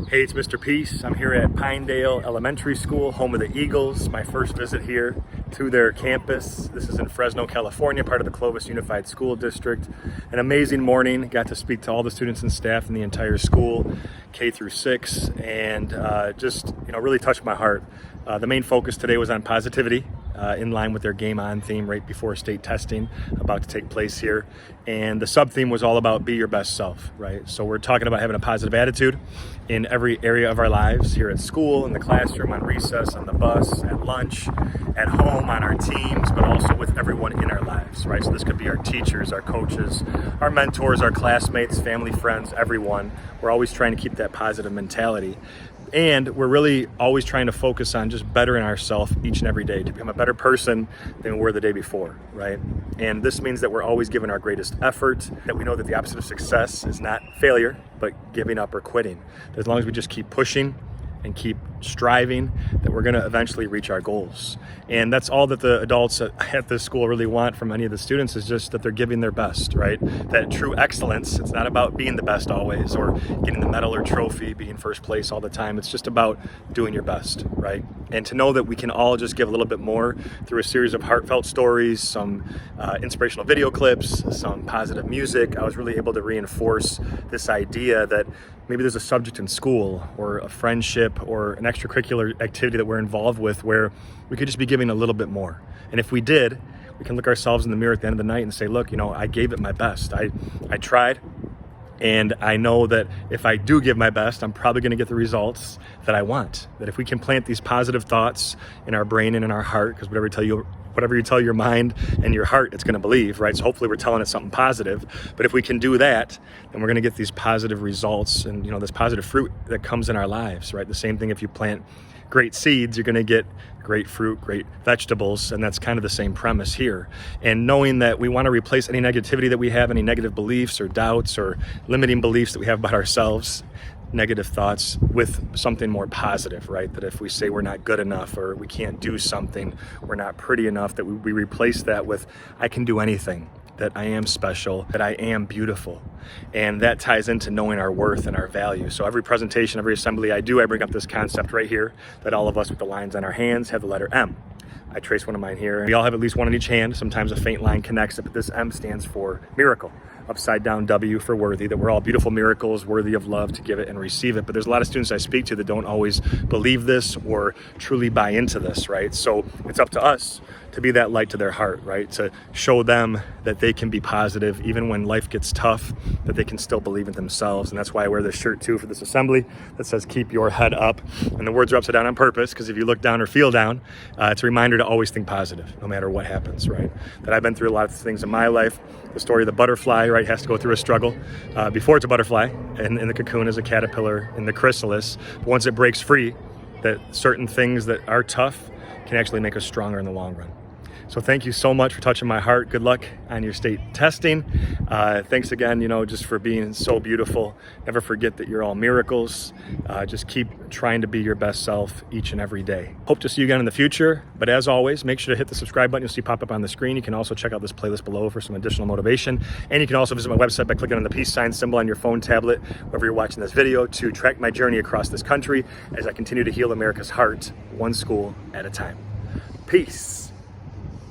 Hey, it's Mr. Peace. I'm here at Pinedale Elementary School, home of the Eagles. My first visit here to their campus. This is in Fresno, California, part of the Clovis Unified School District. An amazing morning. Got to speak to all the students and staff in the entire school, K through 6, and just really touched my heart. The main focus today was on positivity. In line with their Game On theme right before state testing about to take place here. And the sub-theme was all about be your best self, right? So we're talking about having a positive attitude in every area of our lives, here at school, in the classroom, on recess, on the bus, at lunch, at home, on our teams, but also with everyone in our lives, right? So this could be our teachers, our coaches, our mentors, our classmates, family, friends, everyone. We're always trying to keep that positive mentality. And we're really always trying to focus on just bettering ourselves each and every day to become a better person than we were the day before, right? And this means that we're always giving our greatest effort, that we know that the opposite of success is not failure, but giving up or quitting. That as long as we just keep pushing and keep striving, that we're gonna eventually reach our goals. And that's all that the adults at this school really want from any of the students, is just that they're giving their best, right? That true excellence, it's not about being the best always or getting the medal or trophy, being first place all the time. It's just about doing your best, right? And to know that we can all just give a little bit more through a series of heartfelt stories, some inspirational video clips, some positive music. I was really able to reinforce this idea that maybe there's a subject in school or a friendship or an extracurricular activity that we're involved with where we could just be giving a little bit more. And if we did, we can look ourselves in the mirror at the end of the night and say, look, I gave it my best. I tried. And I know that if I do give my best, I'm probably going to get the results that I want. That if we can plant these positive thoughts in our brain and in our heart, because whatever you tell your mind and your heart, it's going to believe, right? So hopefully we're telling it something positive. But if we can do that, then we're going to get these positive results and this positive fruit that comes in our lives, right? The same thing if you plant great seeds, you're going to get great fruit, great vegetables, and that's kind of the same premise here. And knowing that we want to replace any negativity that we have, any negative beliefs or doubts or limiting beliefs that we have about ourselves, negative thoughts, with something more positive, right? That if we say we're not good enough or we can't do something, we're not pretty enough, that we replace that with I can do anything, that I am special, that I am beautiful. And that ties into knowing our worth and our value. So every presentation, every assembly I bring up this concept right here, that all of us with the lines on our hands have the letter M. I trace one of mine here. We all have at least one in each hand. Sometimes a faint line connects it, but this M stands for miracle. Upside down W for worthy, that we're all beautiful miracles, worthy of love to give it and receive it. But there's a lot of students I speak to that don't always believe this or truly buy into this, right? So it's up to us to be that light to their heart, right? To show them that they can be positive even when life gets tough, that they can still believe in themselves. And that's why I wear this shirt too for this assembly that says keep your head up. And the words are upside down on purpose, because if you look down or feel down, it's a reminder to always think positive no matter what happens, right? That I've been through a lot of things in my life. The story of the butterfly, right, has to go through a struggle before it's a butterfly, and in the cocoon is a caterpillar in the chrysalis. But once it breaks free, that certain things that are tough can actually make us stronger in the long run. So thank you so much for touching my heart. Good luck on your state testing. Thanks again, just for being so beautiful. Never forget that you're all miracles. Just keep trying to be your best self each and every day. Hope to see you again in the future. But as always, make sure to hit the subscribe button you'll see pop up on the screen. You can also check out this playlist below for some additional motivation. And you can also visit my website by clicking on the peace sign symbol on your phone, tablet, wherever you're watching this video, to track my journey across this country as I continue to heal America's heart, one school at a time. Peace.